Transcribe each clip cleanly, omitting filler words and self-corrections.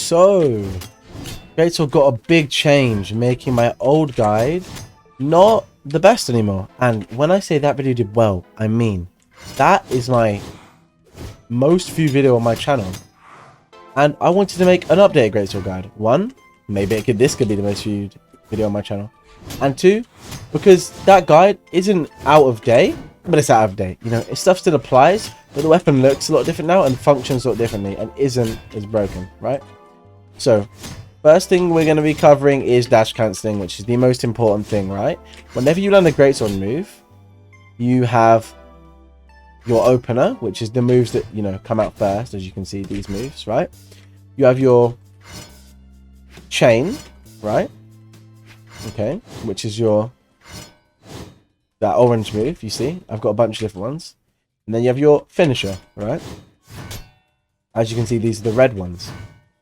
So, Greatsword got a big change, making my old guide not the best anymore. And when I say that video did well, I mean that is my most viewed video on my channel. And I wanted to make an updated Greatsword guide. One, maybe this could be the most viewed video on my channel. And two, because that guide isn't out of date, but it's out of date. You know, stuff still applies, but the weapon looks a lot different now and functions a lot differently and isn't as broken, right? So, first thing we're going to be covering is dash cancelling, which is the most important thing, right? Whenever you land a Greatsword move, you have your opener, which is the moves that, you know, come out first, as you can see, these moves, right? You have your chain, right? Okay, which is that orange move, you see? I've got a bunch of different ones. And then you have your finisher, right? As you can see, these are the red ones,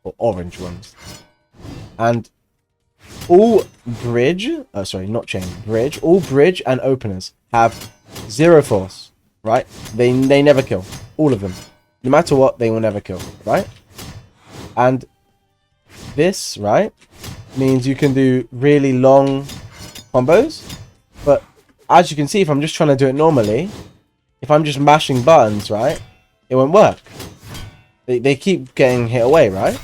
or orange ones. And all bridge, oh sorry, not chain, bridge, all bridge and openers have 0 force, right? They never kill, all of them. No matter what, they will never kill, right? And this, right, means you can do really long combos, but as you can see, if I'm just trying to do it normally, if I'm just mashing buttons, right, it won't work. They keep getting hit away, right?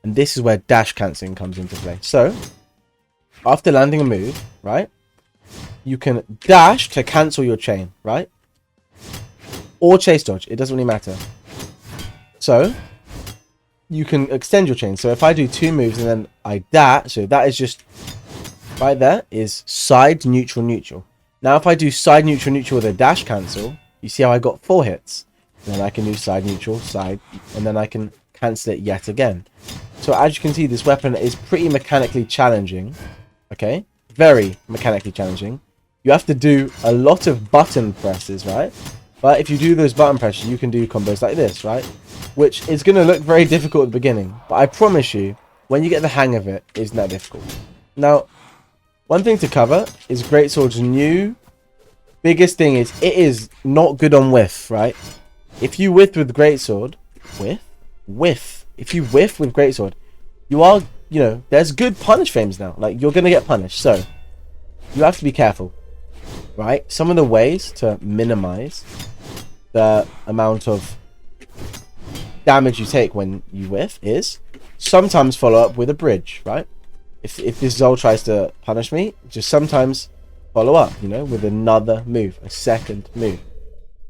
And this is where dash cancelling comes into play. So, after landing a move, right, you can dash to cancel your chain, right? Or chase dodge, it doesn't really matter. So, you can extend your chain. So if I do 2 moves and then I dash, so that is just right there is side, neutral, neutral. Now if I do side, neutral, neutral with a dash cancel, you see how I got 4 hits. And then I can do side, neutral, side, and then I can cancel it yet again. So as you can see, this weapon is pretty mechanically challenging. Okay, very mechanically challenging. You have to do a lot of button presses, right? But if you do those button presses, you can do combos like this, right? Which is going to look very difficult at the beginning. But I promise you, when you get the hang of it, it's not difficult. Now, one thing to cover is Greatsword's new biggest thing is it is not good on whiff, right? If you whiff with Greatsword, whiff. If you whiff with Greatsword, you are, you know, there's good punish frames now. Like, you're going to get punished. So, you have to be careful, right? Some of the ways to minimize the amount of damage you take when you whiff is sometimes follow up with a bridge, right? If this Zol tries to punish me, just sometimes follow up, you know, with another move, a second move.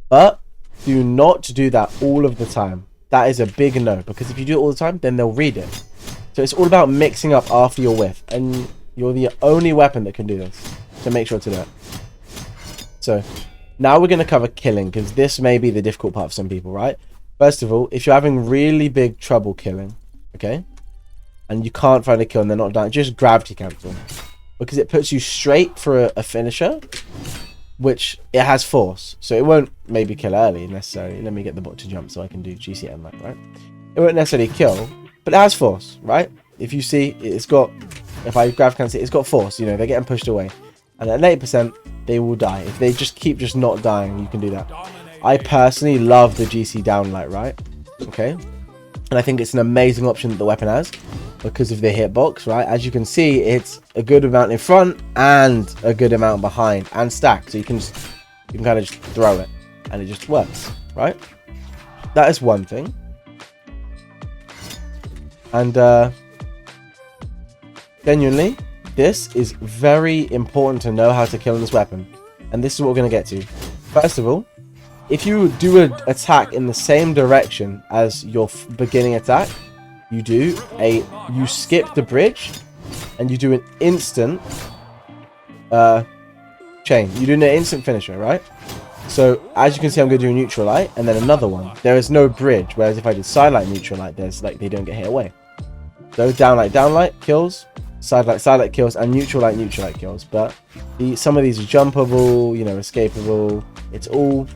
But do not do that all of the time. That is a big no, because if you do it all the time, then they'll read it. So it's all about mixing up after your whiff, and you're the only weapon that can do this. So make sure to do it. So now we're going to cover killing, because this may be the difficult part for some people, right? First of all, if you're having really big trouble killing, okay, and you can't find a kill and they're not done, just gravity cancel, because it puts you straight for a finisher, which it has force, so it won't maybe kill early necessarily. Let me get the bot to jump so I can do GCM, right? It won't necessarily kill, but it has force, right? If you see, it's got, if I gravity cancel it, it's got force, you know, they're getting pushed away, and at 80%, they will die. If they just keep not dying, you can do that. I personally love the GC downlight, right? Okay. And I think it's an amazing option that the weapon has because of the hitbox, right? As you can see, it's a good amount in front and a good amount behind and stacked. So you can kind of just throw it and it just works, right? That is one thing. And genuinely, this is very important to know how to kill in this weapon. And this is what we're going to get to. First of all, if you do an attack in the same direction as your beginning attack, you skip the bridge and you do an instant chain. You do an instant finisher, right? So as you can see, I'm going to do a neutral light and then another one. There is no bridge, whereas if I did side light, neutral light, there's like they don't get hit away. So down light kills, side light kills, and neutral light kills. But some of these are jumpable, you know, escapable. It's all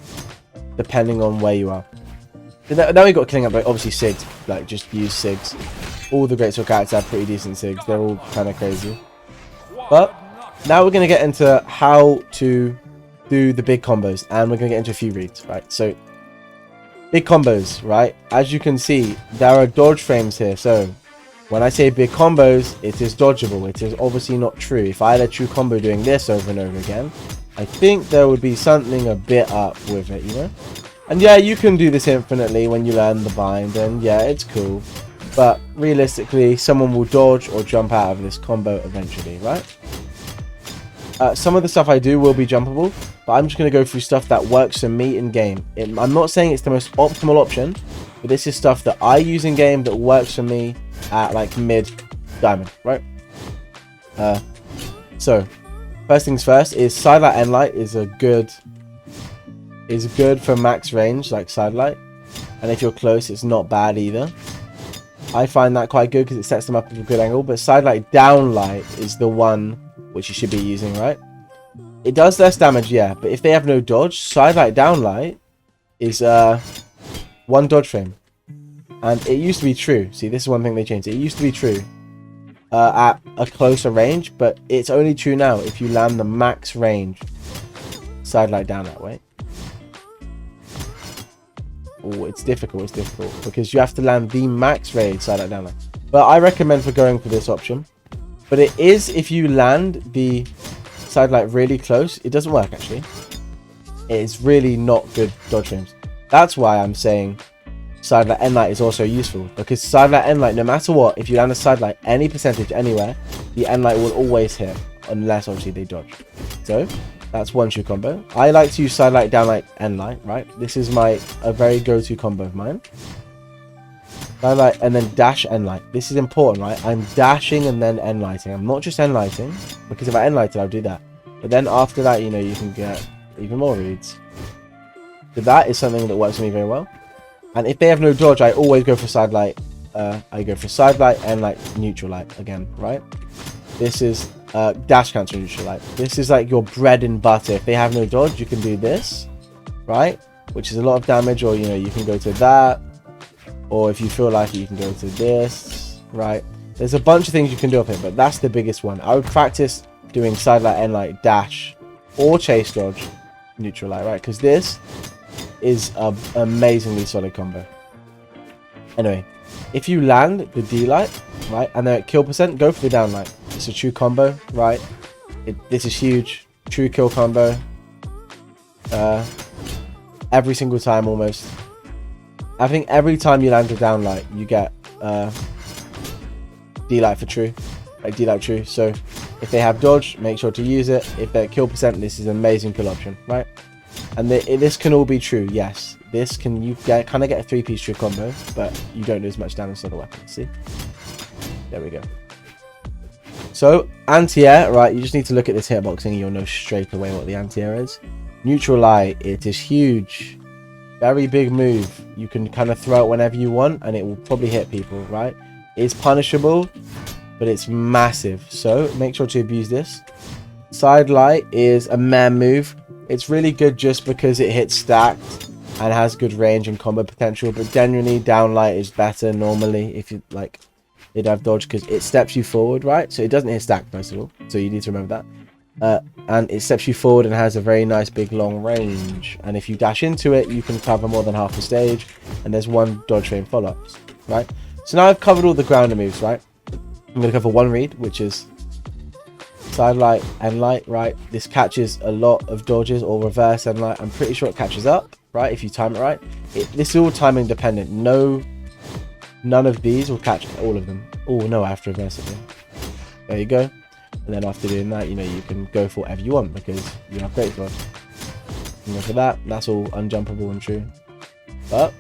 depending on where you are. Now we got killing up, like obviously SIGs, like just use SIGs. All the Greatsword characters have pretty decent SIGs. They're all kind of crazy. But now we're going to get into how to do the big combos, and we're going to get into a few reads, right? So big combos, right? As you can see, there are dodge frames here. So When I say big combos, it is dodgeable. It is obviously not true. If I had a true combo doing this over and over again, I think there would be something a bit up with it, you know? And yeah, you can do this infinitely when you learn the bind, and yeah, it's cool. But realistically, someone will dodge or jump out of this combo eventually, right? Some of the stuff I do will be jumpable, but I'm just going to go through stuff that works for me in game. I'm not saying it's the most optimal option, but this is stuff that I use in game that works for me at like mid diamond, right? So first things first is sidelight end light is good for max range, like sidelight, and if you're close, it's not bad either. I find that quite good because it sets them up at a good angle. But sidelight downlight is the one which you should be using, right? It does less damage, yeah, but if they have no dodge, sidelight downlight is 1 dodge frame. And it used to be true. See, this is one thing they changed. It used to be true at a closer range, but it's only true now if you land the max range sidelight down that way. Oh, it's difficult because you have to land the max range sidelight down. But I recommend for going for this option. But it is if you land the sidelight really close, it doesn't work actually. It's really not good dodge frames. That's why I'm saying sidelight end light is also useful, because sidelight end light, no matter what, if you land a sidelight any percentage anywhere, the end light will always hit, unless obviously they dodge. So that's one true combo. I like to use sidelight downlight end light, right? This is a very go-to combo of mine. Sidelight and then dash end light. This is important, right? I'm dashing and then end lighting. I'm not just end lighting, because if I end lighted, I'll do that. But then after that, you know, you can get even more reads. So that is something that works for me very well. And if they have no dodge, I always go for sidelight. I go for sidelight and like neutral light again, right? This is dash cancel neutral light. This is like your bread and butter. If they have no dodge, you can do this, right? Which is a lot of damage, or you know, you can go to that. Or if you feel like it, you can go to this, right? There's a bunch of things you can do up here, but that's the biggest one. I would practice doing sidelight, end light, dash, or chase dodge, neutral light, right? Because this is an amazingly solid combo. Anyway, if you land the D light, right, and they're at kill percent, go for the down light. It's a true combo, right? This is huge. True kill combo. Every single time almost. I think every time you land a down light, you get D light for true, like D light true. So if they have dodge, make sure to use it. If they're kill percent, this is an amazing kill option, right? And this can all be true, yes. This can kind of get a 3-piece true combo, but you don't do as much damage to the weapon. See, there we go. So anti-air, right? You just need to look at this hitboxing, and you'll know straight away what the anti-air is. Neutral light, it is huge. Very big move. You can kind of throw it whenever you want, and it will probably hit people, right? It's punishable, but it's massive. So make sure to abuse this. Side light is a meh move. It's really good just because it hits stacked and has good range and combo potential. But genuinely, down light is better normally if you like. They'd have dodge because it steps you forward, right? So it doesn't hit stacked first of all. So you need to remember that. And it steps you forward and has a very nice big long range, and if you dash into it, you can cover more than half the stage, and there's 1 dodge frame follow-ups, right? So now I've covered all the grounder moves, right? I'm going to cover one read, which is sidelight and light, right? This catches a lot of dodges, or reverse and light. I'm pretty sure it catches up, right? If you time it right. This is all timing dependent. None of these will catch all of them. Oh no, I have to reverse it. There you go. And then after doing that, you know, you can go for whatever you want because you have Greatsword. And then for that, that's all unjumpable and true. But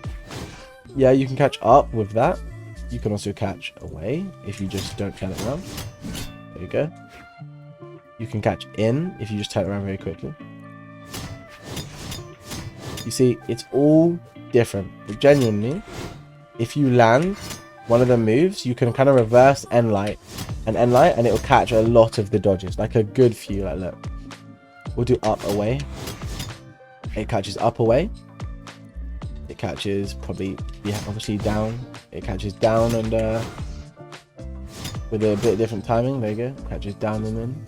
yeah, you can catch up with that. You can also catch away if you just don't turn it around. There you go. You can catch in if you just turn it around very quickly. You see, it's all different. But genuinely, if you land one of the moves, you can kind of reverse end light and end light, and it will catch a lot of the dodges, like a good few. Like look, we'll do up away. It catches up away. It catches probably, yeah, obviously down. It catches down and with a bit different timing. There you go. Catches down and in,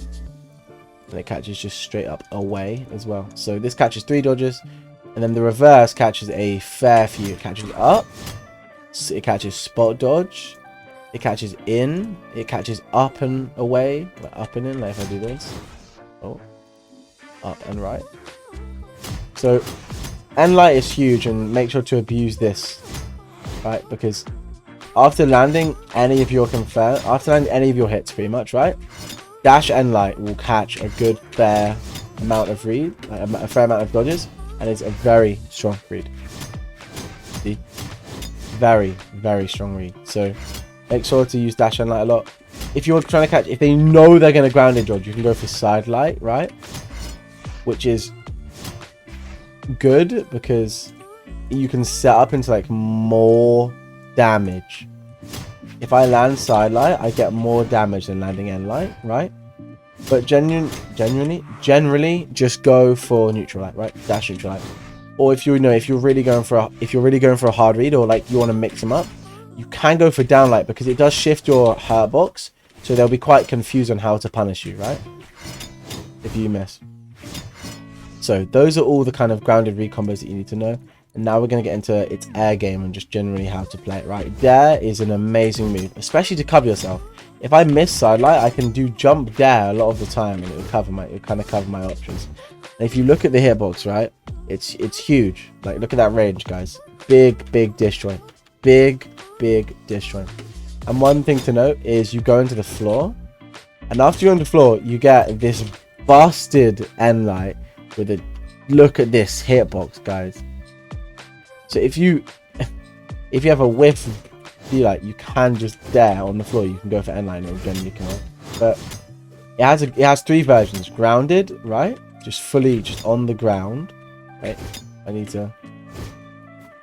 and it catches just straight up away as well. So this catches 3 dodges, and then the reverse catches a fair few. It catches up. It catches spot dodge. It catches in. It catches up and away. Like up and in, like if I do this. Oh. Up and right. So, end light is huge, and make sure to abuse this. Right? Because after landing any of your hits pretty much, right? Dash end light will catch a good fair amount of read, like a fair amount of dodges, and it's a very strong read. See? Very, very strong read. So make sure to use dash end light a lot. If you're trying to catch, if they know they're going to grounded dodge, you can go for side light, right? Which is good because you can set up into like more damage. If I land side light, I get more damage than landing end light, right? But generally, just go for neutral light, right? Dash neutral light. Or if you're really going for a hard read, or like you want to mix them up, you can go for down light because it does shift your hurt box, so they'll be quite confused on how to punish you, right? If you miss. So those are all the kind of grounded read combos that you need to know. And now we're going to get into its air game and just generally how to play it, right? Dare is an amazing move, especially to cover yourself. If I miss side light, I can do jump dare a lot of the time, and it'll kind of cover my options. And if you look at the hitbox, right, it's huge. Like, look at that range, guys. Big disjoint. Big disjoint. And one thing to note is you go into the floor, and after you're on the floor, you get this busted end light with a look at this hitbox, guys. So if you have a whiff, you can just dare on the floor. You can go for end line, it'll generally kill it. But it has three versions: grounded, right? Just on the ground. Right?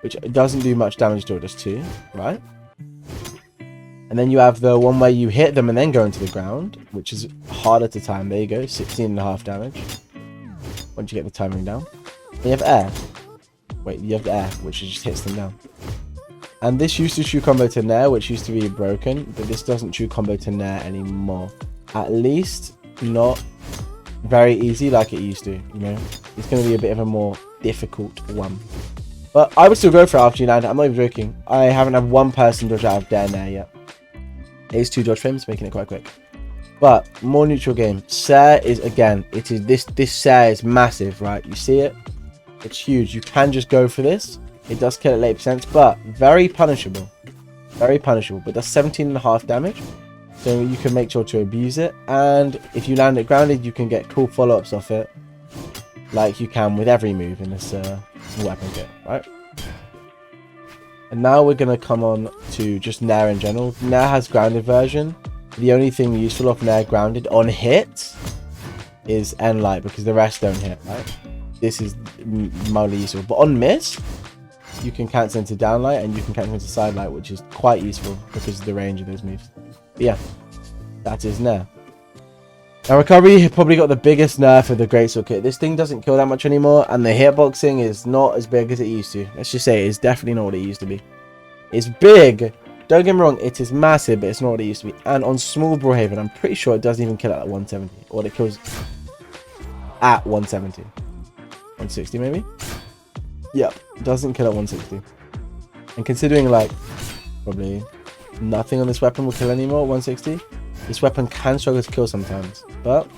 Which doesn't do much damage to it, just 2, right? And then you have the one where you hit them and then go into the ground, which is harder to time. There you go, 16.5 damage. Once you get the timing down. Then you have air. Wait, you have the air, which just hits them down. And this used to true combo to Nair, which used to be broken, but this doesn't true combo to Nair anymore. At least not very easy like it used to, you know. It's going to be a bit of a more difficult one. But I would still go for it after you land. I'm not even joking. I haven't had one person dodge out of Dare Nair yet. It is 2 dodge frames, making it quite quick. But more neutral game. Sair is, again, this Sair is massive, right? You see it? It's huge. You can just go for this. It does kill at late percent, but very punishable. Very punishable. But that's 17.5 damage. So you can make sure to abuse it. And if you land it grounded, you can get cool follow-ups off it. Like you can with every move in this weapon kit, right? And now we're going to come on to just Nair in general. Nair has grounded version. The only thing useful of Nair grounded on hit is end light, because the rest don't hit, right? This is mildly useful. But on miss, you can cancel into down light and you can cancel into side light, which is quite useful because of the range of those moves. But yeah, that is Nair. Now recovery probably got the biggest nerf of the Greatsword kit. This thing doesn't kill that much anymore, and the hitboxing is not as big as it used to. Let's just say it is definitely not what it used to be. It's big. Don't get me wrong, it is massive, but it's not what it used to be. And on small Brawlhaven, I'm pretty sure it doesn't even kill at 170. Or it kills at 170. 160 maybe? Yep, doesn't kill at 160. And considering like probably nothing on this weapon will kill anymore at 160, this weapon can struggle to kill sometimes. But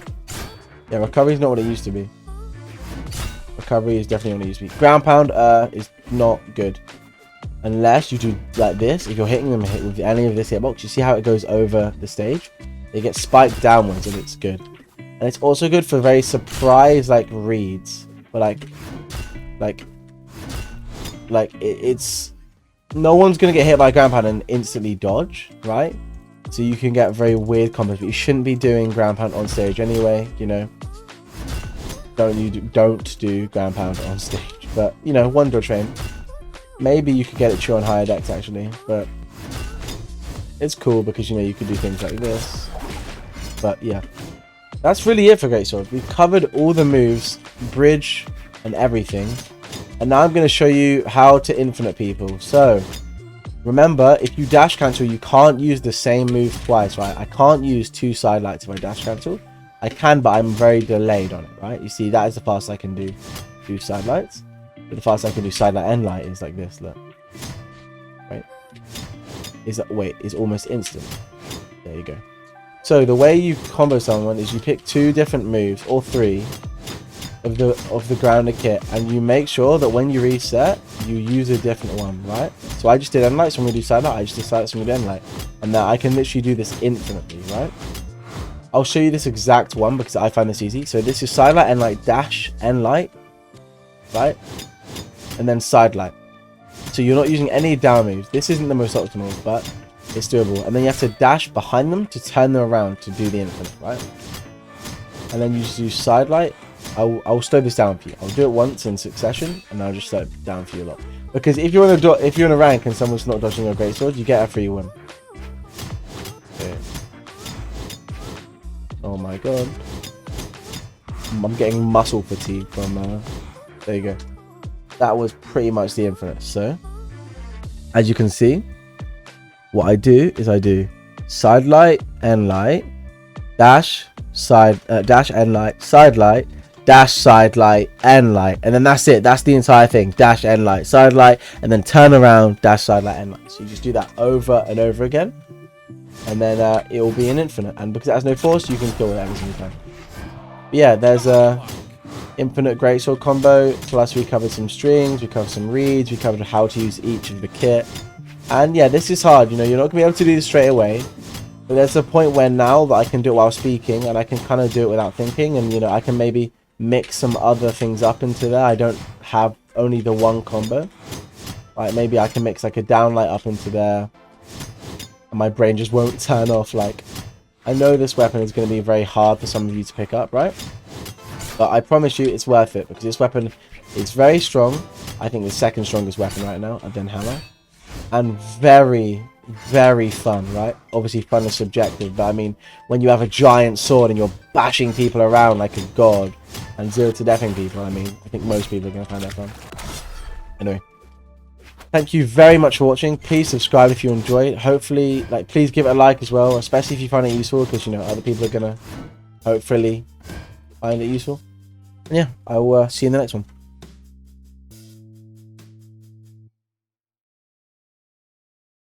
yeah, recovery is not what it used to be. Recovery is definitely what it used to be. Ground pound is not good. Unless you do like this. If you're hitting them with any of this hitbox, you see how it goes over the stage? They get spiked downwards and it's good. And it's also good for very surprise like reads. But it's no one's gonna get hit by a ground pound and instantly dodge, right? So you can get very weird combos, but you shouldn't be doing ground pound on stage anyway, you know. Don't do ground pound on stage. But you know, one dodge frame. Maybe you could get it true on higher decks actually, but it's cool because you know you could do things like this. But yeah, that's really it for Greatsword. We've covered all the moves, bridge, and everything. And now I'm going to show you how to infinite people. So remember, if you dash cancel, you can't use the same move twice, right? I can't use 2 side lights if I dash cancel. I can, but I'm very delayed on it, right? You see, that is the fastest I can do side lights. But the fastest I can do side light end light is like this, look. Right? is almost instant. There you go. So the way you combo someone is you pick 2 different moves, or 3, of the grounded kit, and you make sure that when you reset, you use a different one, right? So I just did end light, so I'm gonna do side light. I just did side light, so I'm gonna do end light, and now I can literally do this infinitely, right? I'll show you this exact one because I find this easy. So this is side light, end light, dash, end light, right? And then side light. So you're not using any down moves. This isn't the most optimal, but it's doable. And then you have to dash behind them to turn them around to do the infinite, right? And then you just do side light. I'll slow this down for you. I'll do it once in succession, and I'll just slow it down for you a lot. Because if you're in a rank and someone's not dodging your greatsword, you get a free win. Okay. Oh my god. I'm getting muscle fatigue from. There you go. That was pretty much the infinite. So, as you can see, what I do is I do side light, end light, dash, dash, end light, side light, dash, side light, end light, and then that's it. That's the entire thing. Dash, end light, side light, and then turn around, dash, side light, end light. So you just do that over and over again, and then it will be an infinite. And because it has no force, you can kill it every single time. But yeah, there's a infinite greatsword combo. Plus, we covered some strings, we covered some reads, we covered how to use each of the kit. And yeah, this is hard. You know, you're not gonna be able to do this straight away. But there's a point where now that I can do it while speaking, and I can kind of do it without thinking, and you know, I can maybe mix some other things up into there. I don't have only the one combo. Like maybe I can mix like a downlight up into there, and my brain just won't turn off. Like, I know this weapon is going to be very hard for some of you to pick up, right? But I promise you it's worth it, because this weapon is very strong. I think the second strongest weapon right now, other than hammer, and very, very fun, right? Obviously fun is subjective, but I mean, when you have a giant sword and you're bashing people around like a god and 0 to deathing people, I mean, I think most people are going to find that fun. Anyway, thank you very much for watching. Please subscribe if you enjoyed. Hopefully, like, please give it a like as well, especially if you find it useful, because, you know, other people are going to hopefully find it useful. And yeah, I will see you in the next one.